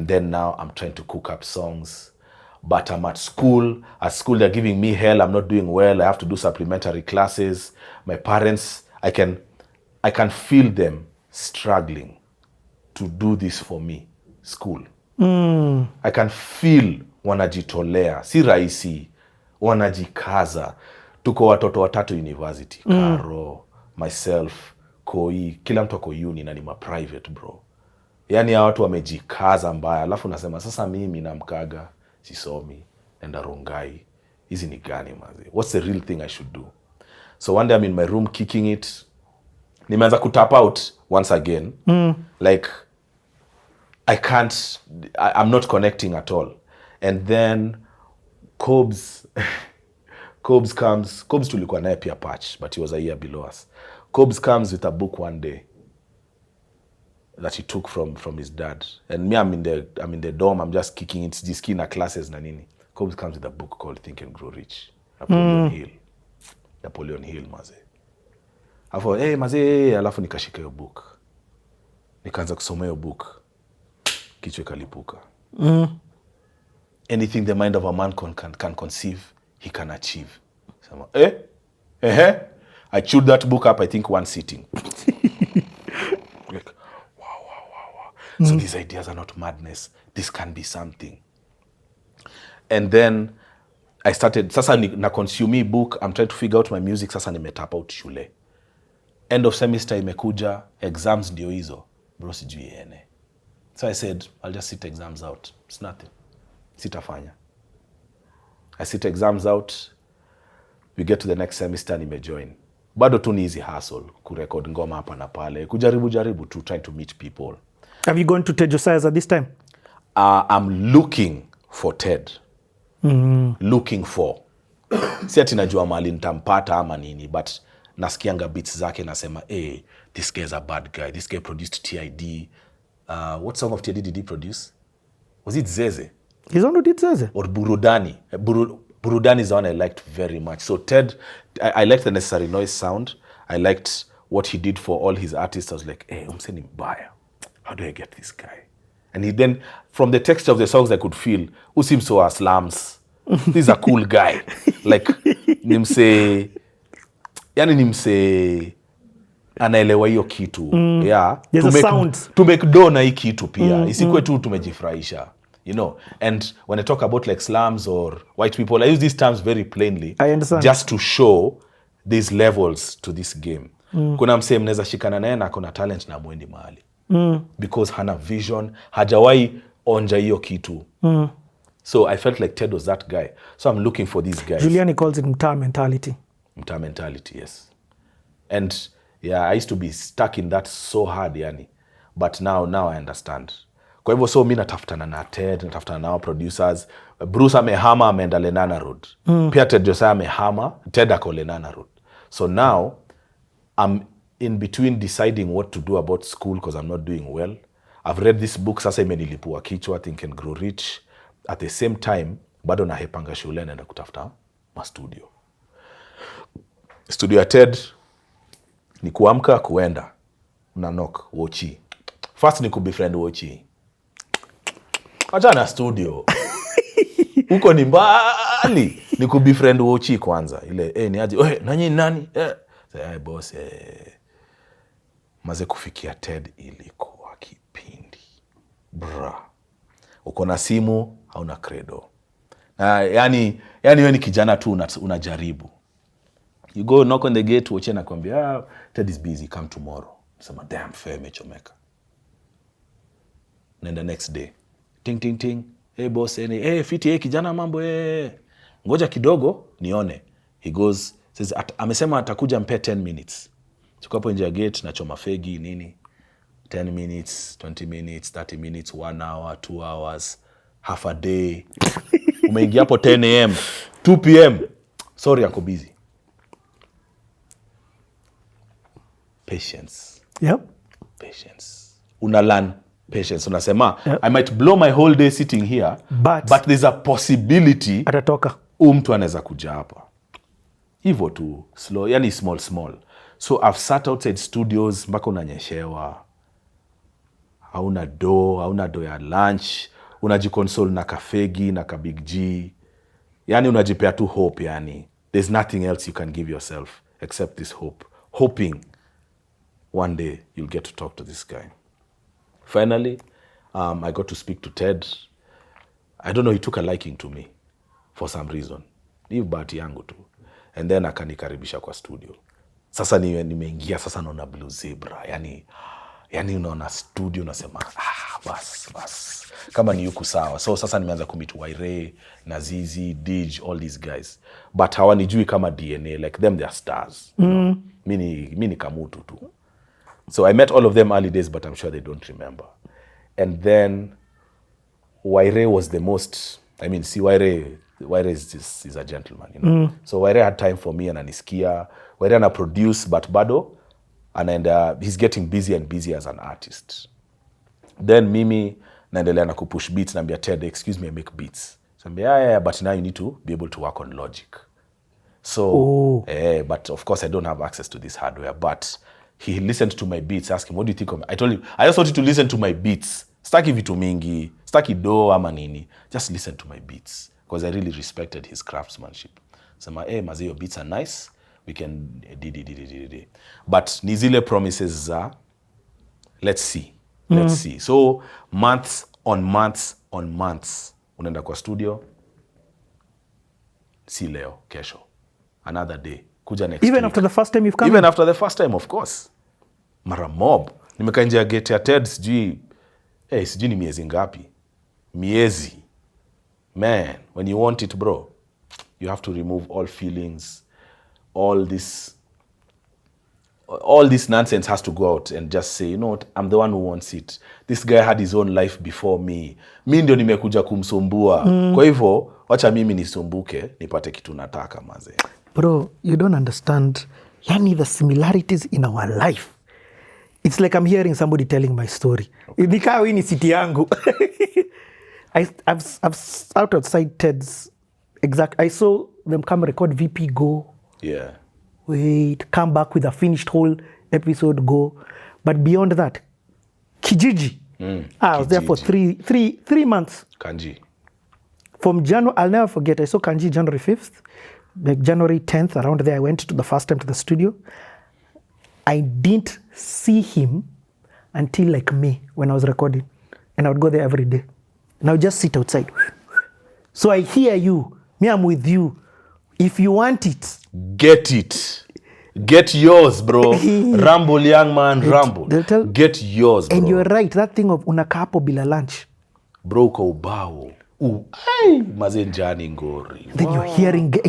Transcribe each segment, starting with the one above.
And then now I'm trying to cook up songs. But I'm at school. At school, they're giving me hell. I'm not doing well. I have to do supplementary classes. My parents, I can feel them struggling to do this for me, school. I can feel wanajitolea. Si rahisi. Wanajikaza. Tuko watoto watatu university. Karo, myself, Koi. Kila mtu ako uni na ni ma-private, bro. Yani ya watu wamejikaza mbaya. Alafu nasema, sasa mimi na Mkaga, sisomi, nenda Rongai. Hizi ni gani mazi? What's the real thing I should do? So one day I'm in my room kicking it. Nimeanza kutap out once again. Like, I'm not connecting at all. And then Cobbs tulikuwa naye pia patch, but he was a year below us. Cobbs comes with a book one day that he took from his dad. And me, I'm in the dorm, I'm just kicking it, jiski na classes na nini. Cobbs comes with a book called Think and Grow Rich. Napoleon Hill, maze. Afo, maze, alafu nikashika hiyo book. Nikaanza kusoma hiyo book. Kichwa kalipuka. Anything the mind of a man can conceive, he can achieve. So, I chewed that book up, I think, one sitting. Like, wow. So these ideas are not madness. This can be something. And then I started, sasa na consume book, I'm trying to figure out my music, sasa nimetap out shule. End of semester imekuja, exams ndio hizo. Bro, sijui ene. So I said, I'll just sit exams out. It's nothing. Sitafanya. I sit exams out. We get to the next semester, nimejoin. Bado tu ni easy hustle. Kurecord ngoma hapa na pale. Kujaribu tu, trying to meet people. Have you gone to Ted Josiah's at this time? I'm looking for Ted. Looking for. Si ati najua mali nitampata ama nini, but nasikianga beats zake nasema, hey, this guy's a bad guy. This guy produced TID. What song of TID did he produce? Was it Zeze? He's on who did Zeze? Or Burudani. Burudani is the one I liked very much. So Ted, I liked the Necessary Noise sound. I liked what he did for all his artists. I was like, hey, umseni mbaya. How do I get this guy? And he then, from the text of the songs, I could feel, usim so a slums. This is a cool guy. Like, nimse anaelewa hiyo kitu. Yeah. To make do na hii kitu pia. Isikwe tu tumejifurahisha. You know, and when I talk about like slums or white people, I use these terms very plainly. I understand. Just to show these levels to this game. Kuna msee mnaweza shikana naye na kuna talent na mwendi mahali. Because hana vision, hajawai onja hiyo kitu. So I felt like Ted was that guy. So I'm looking for these guys. Juliani calls it mtaa mentality. Mtaa mentality, yes. And yeah, I used to be stuck in that so hard, yani. But now I understand. Kwa hivyo so mi natafutana na Ted, natafutana na producers. Bruce amehama, ameenda Lenana Road. Pia Ted Josiah amehama, Ted ako Lenana Road. So now I'm in between deciding what to do about school because I'm not doing well. I've read this book, sasa imenilipua kichwa, Think and Grow Rich. At the same time, bado nahepanga shule naenda kutafuta studio. Studio ya Ted ni kuamka kuenda. Una knock, Wochi. First ni kubefriend Wochi. Achana studio. Huko ni mbali. Ni kubefriend Wochi kwanza. Ile, ni aje, nanyi nani? Say, boss, maze kufikia Ted ilikuwa kipindi. Bra. Uko na simu, hauna credo. Yani wewe ni kijana tu unajaribu. You go knock on the gate, Wochi anakuambia, Ted is busy, come tomorrow. Sema, damn, fair mechomeka. Nenda next day. Ting, ting, ting. Hey boss, hey fiti, kijana mambo, ngoja kidogo, nione. He goes, says, amesema atakuja mpe 10 minutes. Tuko hapo nje ya gate, nachoma fegi, nini. 10 minutes, 20 minutes, 30 minutes, 1 hour, 2 hours, half a day. Umeingia hapo 10 a.m., 2 p.m. Sorry, ako busy. Patience. Yep. Patience. Una learn patience. Unasema, yep. I might blow my whole day sitting here, but there's a possibility atatoka. Mtu anaweza kuja hapa. Hivyo tu, slow, yani small. So I've sat outside studios mpaka unanyeshewa. Hauna do ya lunch. unajiconsole na kafegi na kabig G, yani unajipea tu hope. Yani there's nothing else you can give yourself except this hope, hoping one day you'll get to talk to this guy. Finally, I got to speak to Ted. I don't know, he took a liking to me for some reason. Ni bahati yangu tu. And then akanikaribisha kwa studio. Sasa nimeingia, sasa naona Blue Zebra. Yani unaona studio unasema bas. Kama ni yuko sawa. So sasa nimeanza kumit Waire, Nazizi, Dij, all these guys. But hawanijui kama DNA, like them they are stars. You know? Mini kamutu tu. So I met all of them early days, but I'm sure they don't remember. And then Waire was the most, I mean, see, Waire is a gentleman, you know. So Waire had time for me, ananisikia. Waire ana produce, but bado, and he's getting busy and busy as an artist. Then mimi naendelea na kupush beats, naambia Ted, excuse me, I make beats. So yeah, but now you need to be able to work on Logic. So, but of course I don't have access to this hardware, but he listened to my beats, asked him, what do you think of me? I told him, I just want you to listen to my beats. Staki vitu mingi, staki do ama nini. Just listen to my beats. Because I really respected his craftsmanship. Sema, maze, your beats are nice. We can But ni zile promises za, let's see. So months on months. Unaenda kwa studio. Si leo, kesho. Another day. Kuja next Even week. after the first time you've come Even in? after the first time, of course. Mara mob. Nimekaa nje ya gate ya Ted, sijui ni miezi ngapi. Miezi. Man, when you want it, bro, you have to remove all feelings. All this nonsense has to go out and just say, you know what, I'm the one who wants it. This guy had his own life before me. Mi ndio nimekuja kumsumbua. Kwa hivyo, wacha mimi nisumbuke, nipate kitu nataka maze. Bro, you don't understand. Yani the similarities in our life. It's like I'm hearing somebody telling my story. Nika hii ni city yangu. I've out outside Ted's exact. I saw them come record VP Go. Yeah. Wait, come back with a finished whole episode Go. But beyond that, Kijiji. I was there for three months. Kanji. From January, I'll never forget. I saw Kanji January 5th. Like January 10th, around there, I went to the first time to the studio. I didn't see him until like May when I was recording. And I would go there every day. And I would just sit outside. So I hear you. Me, I'm with you. If you want it. Get it. Get yours, bro. Rumble, young man, rumble. Get yours, bro. And you're right. That thing of unakaa hapo bila lunch. Bro, uko ubao. Maze njani ngori. Then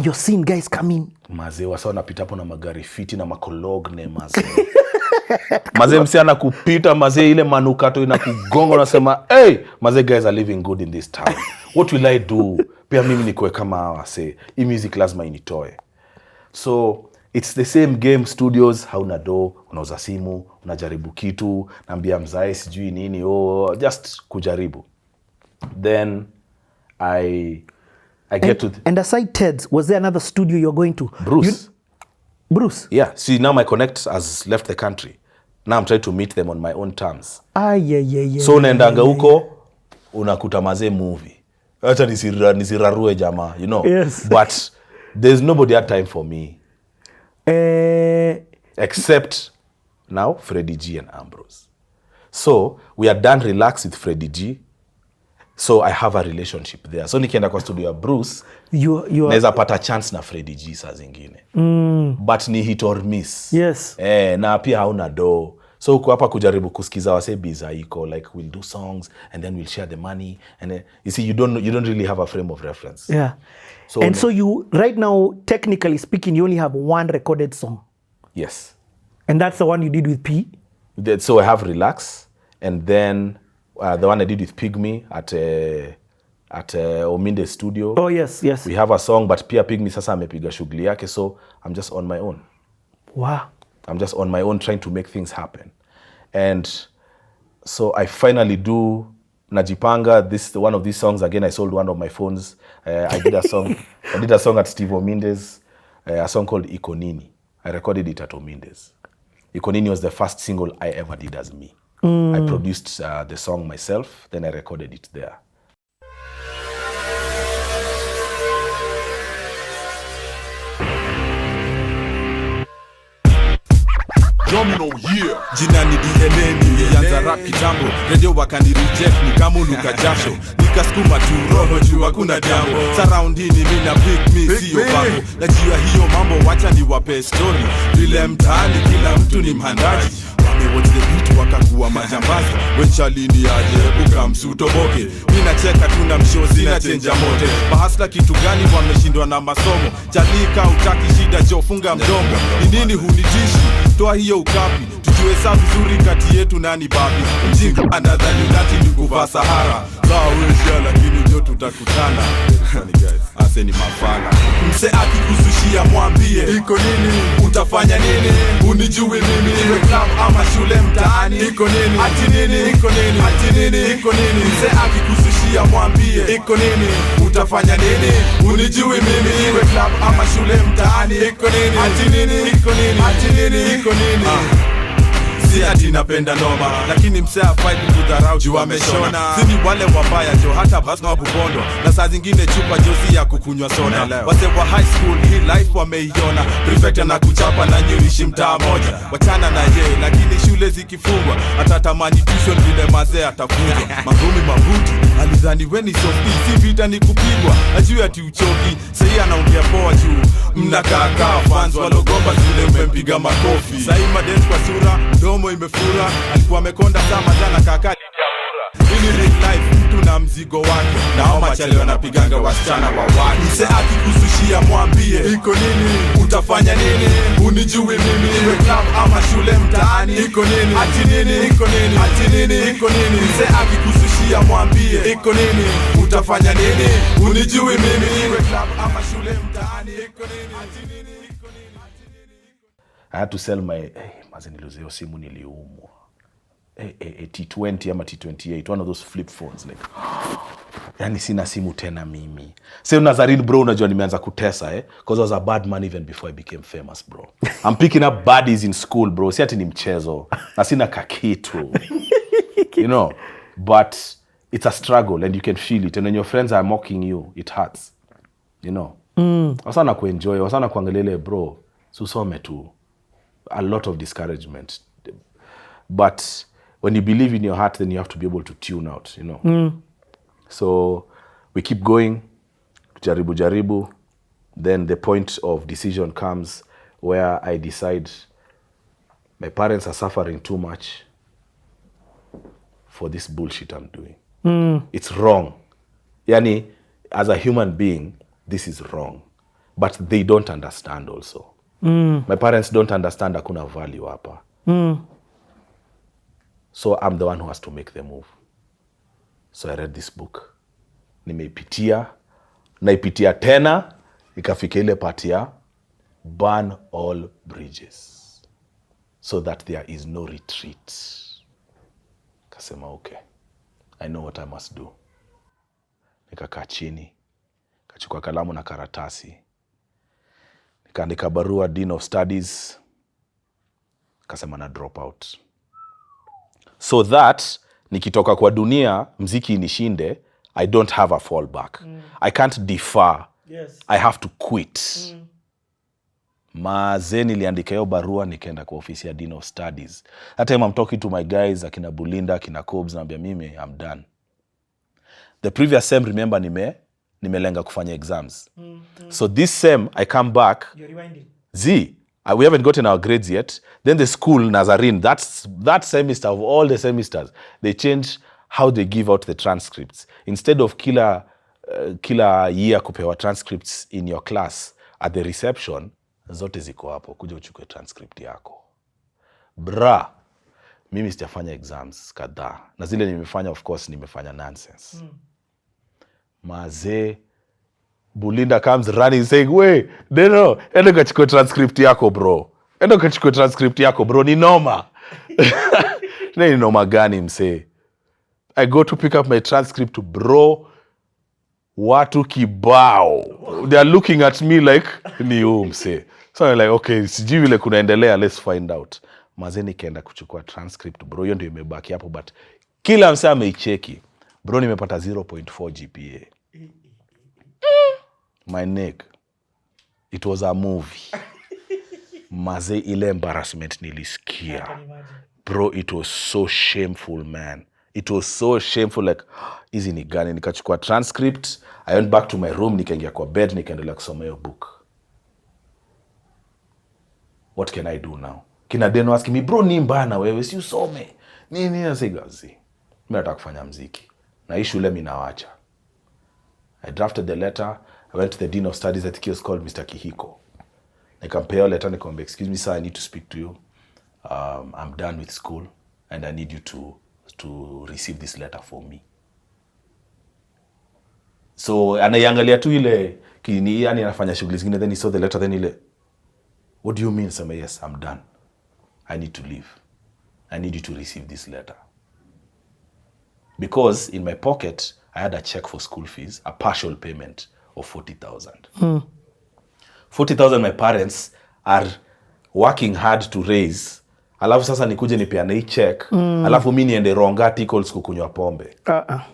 you're seeing guys coming. Maze wasa wanapita hapo na magari fiti na makologne maze. Maze msi anakupita maze ile manukato inakugonga unasema, maze guys are living good in this town. What will I do? Pia mimi nikoe kama hawa say, hii music lazima initoe. So it's the same game studios, hauna do, unauza simu, unajaribu kitu, naambia mzae sijui nini, just kujaribu. Then I get to... And aside Ted's, was there another studio you're going to? Bruce. Bruce? Yeah. See, now my connect has left the country. Now I'm trying to meet them on my own terms. Yeah. So unaendanga huko, unakuta maze movie. Acha nisirarue jamaa, you know. Yes. But there's nobody had time for me. Except now, Freddie G and Ambrose. So we are done relax with Freddie G. So I have a relationship there. So nikienda kwa studio ya Bruce, naweza pata chance na Freddie G saa zingine. But ni hit or miss. Yes. Na pia hauna do. So uko hapa kujaribu kusikiza wase biza iko, like we'll do songs and then we'll share the money and then, you see you don't really have a frame of reference. Yeah. So so you right now, technically speaking, you only have one recorded song. Yes. And that's the one you did with P? So I have Relax, and then the one I did with Pygmy at Ominde studio. Oh yes. We have a song, but pia Pygmy sasa amepiga shughuli yake, so I'm just on my own. Wow. I'm just on my own trying to make things happen. And so I finally do Najipanga. One of these songs, again, I sold one of my phones. I did a song at Steve Ominde's, a song called Ikonini. I recorded it at Ominde's. Ikonini was the first single I ever did as me. I produced the song myself, then I recorded it there. Jomino, yeah. Jina ni DNA, nilianza rap kitambo. Radio wakani reject ni kama nuka jasho. Nikasukuma tu roho juu hakuna jambo. Surround hii ni mimi na big me sio babo. Najua hiyo mambo wacha niwape story. Vile mtaani kila mtu ni mhandaji. Wamewote vitu wakakuwa majambazi. Wenchalini aje buka msutoboke. Mimi nacheka tu na mshozi na chenja mote. Bahasla kitu gani wameshindwa na masomo. Jalika utaki shida jo funga mdomo. Ni nini hunitishi? Toa hiyo ukapi. Tujiweza vizuri kati yetu nani babi. Mjinga anadhani unati ni kuvaa Sahara. Sawa wewe lakini ndio tutakutana. Ase ni mafana. Mse akikusushia mwambie iko nini? Utafanya nini? Unijui mimi iwe club ama shule mtaani. Iko nini? Ati nini? Iko nini? Ati nini? Iko nini? Mse akikusushia mwambie iko nini? Utafanya nini? Unijui mimi iwe club ama shule mtaani. Iko nini? Ati nini? Iko nini? Ati nini? Iko nini? Si ati napenda noma, lakini msea fight kudharau juu ameshona. Sini wale wabaya jo, hata basi na wabubondo. Na saa zingine chupa jozi ya kukunywa soda. Wase wa high school, hii life wameiona. Prefect na kuchapa na nyurishi mtaa moja. Wachana na ye, lakini shule zikifungwa hata tamani tuition vile mazee atafunzwa. Magumi mabuti, alidhani weni softi. Si vita ni kupigwa, ajui ati uchoki. Sahi anaongea poa juu mnakaka fans walogomba zile umempiga makofi. Sahi madance kwa sura, domo imefura. Alikuwa amekonda sama jana kaka lijaura. Ini real life mtu na mzigo wake. Na hao machali wanapiganga wasichana wa watu. Mse akikusushia mwambie iko nini? Utafanya nini? Unijui mimi iwe club ama shule mtaani. Iko nini? Ati nini? Iko nini? Ati nini? Iko nini? Mse akikusushia mwambie iko nini? Utafanya nini? Unijui mimi iwe club ama shule mtaani. Iko nini? Ati nini? Iko nini? Ati nini? I had to sell my mazi niliuzio simu niliumwa. T20 ama T28, one of those flip phones like. Yani sina simu tena mimi. Sasa Nazarene bro, unajua nimeanza kutesa because I was a bad man even before I became famous bro. I'm picking up baddies in school bro. Si ati ni mchezo. Na sina kakitu. You know, but it's a struggle and you can feel it, and when your friends are mocking you, it hurts. You know. Wasana kuenjoy, wasana kuangalia bro. Susome tu. A lot of discouragement. But when you believe in your heart, then you have to be able to tune out, you know. So we keep going, jaribu. Then the point of decision comes where I decide my parents are suffering too much for this bullshit I'm doing. It's wrong. Yani, as a human being, this is wrong. But they don't understand also. My parents don't understand hakuna value hapa. So I'm the one who has to make the move. So I read this book. Nimeipitia, naipitia tena, ikafika ile part ya burn all bridges so that there is no retreat. Kasema okay, I know what I must do. Nikakaa chini, kachukua kalamu na karatasi. Nikaandika barua Dean of Studies. Kasema na drop out. So that nikitoka kwa dunia mziki inishinde, I don't have a fallback. I can't defer. Yes. I have to quit. Maze niliandika hiyo barua nikaenda kwa ofisi ya Dean of Studies. That time I'm talking to my guys, akina Bulinda, akina Cobs, naambia mimi I'm done. The previous sem, remember nimelenga kufanya exams. So this sem I come back. You're rewinding. We haven't gotten our grades yet. Then the school, Nazarene, that semester of all the semesters, they changed how they give out the transcripts. Instead of kila year kupewa transcripts in your class, at the reception, zote ziko hapo, kuja uchukue transcript yako. Bra, mimi sijafanya exams kadhaa. Na zile nimefanya, of course, nimefanya nonsense. Maze, Bulinda comes running saying, "Wait, no, endo kachukue transcript yako bro. Endo kachukue transcript yako bro, ni noma." Ni noma gani mse? I go to pick up my transcript bro. Watu kibao. They are looking at me like, ni mse. So I'm like, okay, sijui vile kunaendelea, let's find out. Maze nikaenda kuchukua transcript bro, hiyo ndio imebaki hapo, but kila mse ameicheki. Bro, nimepata 0.4 GPA. My neck. It was a movie. Maze, ile embarrassment nilisikia. Bro, it was so shameful, man. It was so shameful, like, hizi ni gani? Nikachukua transcript, I went back to my room, nikaingia kwa bed, nikaendelea kusoma hiyo book. What can I do now? Kina Deno asking me, bro, ni mbana wewe, si usome. Nini nasigazi. Mimi nataka kufanya mziki. Na hii shule mimi nawacha. I drafted the letter. I went to the Dean of Studies, I think he was called Mr. Kihiko. Nikampea letter, nikamwambia, excuse me sir, I need to speak to you. I'm done with school and I need you to receive this letter for me. So anaiangalia tu ile kini, yani anafanya shughuli zingine, then he saw the letter, then ile, what do you mean? Sema, yes, I'm done. I need to leave. I need you to receive this letter. Because in my pocket, I had a check for school fees, a partial payment of 40,000. 40,000 my parents are working hard to raise. Alafu sasa nikuje nipeane hii check. Alafu mimi niende Ronga articles kukunywa pombe.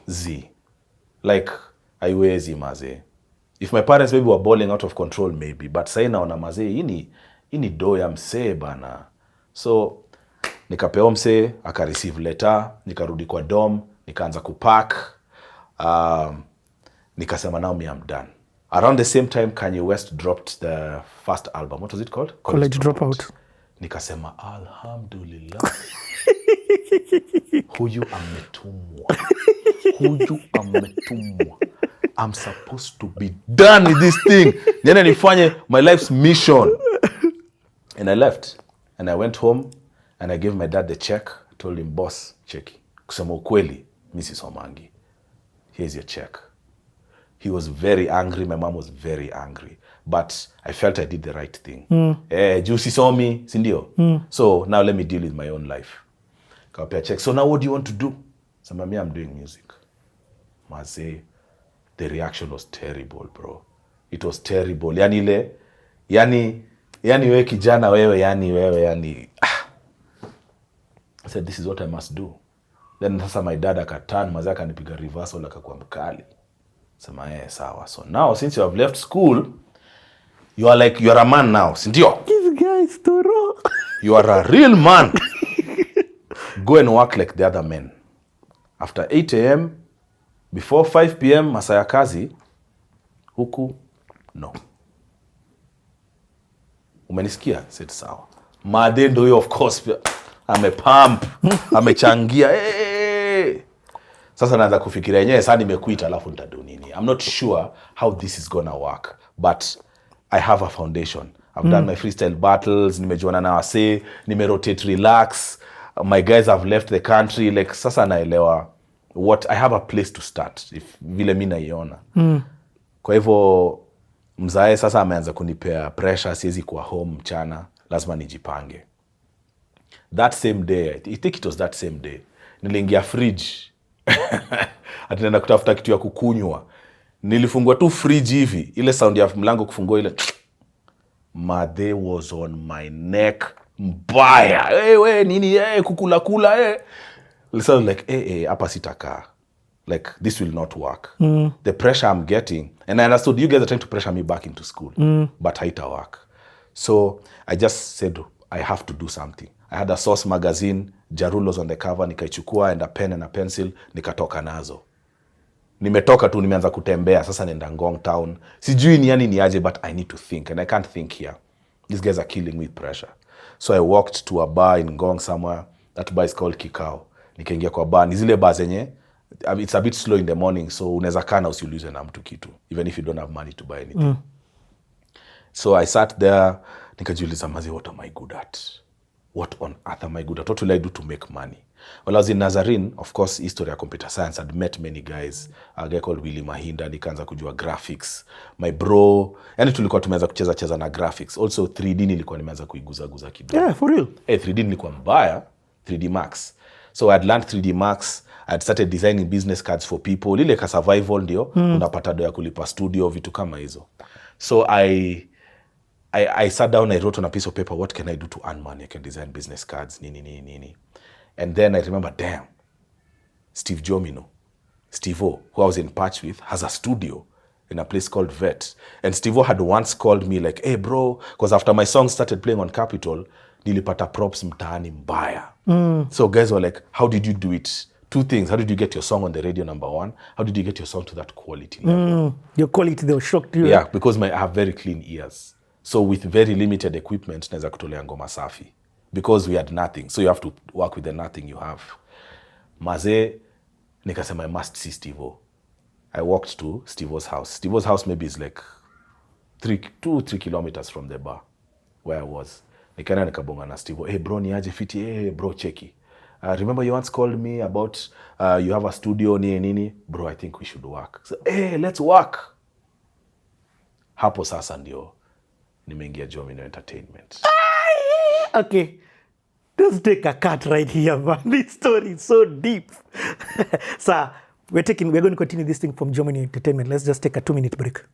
Z. Like, haiwezi maze. If my parents maybe were balling out of control maybe, but sasa naona maze, hii ni do ya msee bana. So nikapewa msee, aka receive letter, nikarudi kwa dorm, nikaanza kupack. Nikasema now me I'm done. Around the same time Kanye West dropped the first album. What was it called? College Dropout. Nikasema alhamdulillah. Huyu ametumwa. Huyu ametumwa. I'm supposed to be done with this thing. Niende nifanye my life's mission. And I left. And I went home and I gave my dad the check. I told him, boss, cheki. Kusema ukweli, mimi sisomangi. Here's your check. He was very angry. My mom was very angry. But I felt I did the right thing. Juu sisomi, sindio? So now let me deal with my own life. Kawapea check. So now what do you want to do? So mami, I'm doing music. Maze, the reaction was terrible, bro. It was terrible. Yani wewe kijana wewe, yani. I said, this is what I must do. Then sasa my dad akatan, maze akanipiga reversal, akakuwa mkali. Sema, sawa. So now, since you have left school, you are a man now, sindio? This guy is thorough. You are a real man. Go and work like the other men. After 8 a.m., before 5 p.m., masaa ya kazi, huku, no. Umenisikia? Said sawa. Madendo huyo, of course, amepump, amechangia. Sasa naanza kufikiria yenyewe, sasa nimekuita alafu nitadu nini. I'm not sure how this is gonna work, but I have a foundation. I've done my freestyle battles, nimejuana na wase, nimerotate relax. My guys have left the country. Like, sasa naelewa what I have a place to start, if vile mimi naiona. Kwa hivyo mzae sasa ameanza kunipea pressure, siwezi kuwa home mchana, lazima nijipange. That same day, I think it was that same day, niliingia fridge. Atinaenda kutafuta kitu ya kukunywa. Nilifungua tu fridge hivi, ile sound ya mlango kufungua ile. Mother was on my neck mbaya. We nini kukula. Listen, like hapa sitakaa. Like, this will not work. The pressure I'm getting, and I understood you guys are trying to pressure me back into school, but haita work. So I just said I have to do something. I had a Source magazine, Jarulos on the cover, nikaichukua, and a pen and a pencil, nikatoka nazo. Nimetoka tu, nimeanza kutembea, sasa nenda Ngong town. Sijui ni yani ni aje, but I need to think, and I can't think here. These guys are killing me with pressure. So I walked to a bar in Ngong somewhere. That bar is called Kikao. Nikaingia kwa bar, ni zile bar zenye, it's a bit slow in the morning, so unaweza kana usiulize na mtu kitu, even if you don't have money to buy anything. So I sat there, nikajiuliza, mazi, what am I good at? What on earth am I good at? What will I do to make money? Well, I was in Nazarene, of course, history of computer science. I'd met many guys. A guy called Willy Mahinda, nikaanza kujua graphics. My bro, yani tulikuwa tumeanza kucheza na graphics. Also 3D nilikuwa nimeanza kuiguza kidogo. Yeah, for real. 3D nilikuwa mbaya, 3D Max. So I'd learned 3D Max. I'd started designing business cards for people. Lile ka survival ndio, unapata do ya kulipa studio, vitu kama hizo. So I sat down, I wrote on a piece of paper, what can I do to earn money? I can design business cards, nini. And then I remember, damn, Jomino, Steve-O, who I was in patch with, has a studio. in a place called Vet. And Steve-O had once called me like, hey bro, because after my song started playing on Capitol, nilipata props mtaani mbaya. So guys were like, how did you do it? Two things. How did you get your song on the radio, number one? How did you get your song to that quality level? Your quality, they were shocked you. Yeah, because I have very clean ears. So with very limited equipment, naweza kutolea ngoma safi. Because we had nothing. So you have to work with the nothing you have. Maze, nikasema I must see Steve-O. I walked to Steve-O's house. Steve-O's house maybe is like 2-3 kilometers from the bar where I was. Nikaenda nikabonga na Steve-O. Hey bro, niaje fiti? Hey bro, cheki. Remember you once called me about you have a studio nini? Bro, I think we should work. So, hey, let's work. Hapo sasa ndio nimeingia Jomino Entertainment. Okay. Let's take a cut right here, man. This story is so deep. So, we're going to continue this thing from Jomino Entertainment. Let's just take a 2-minute break.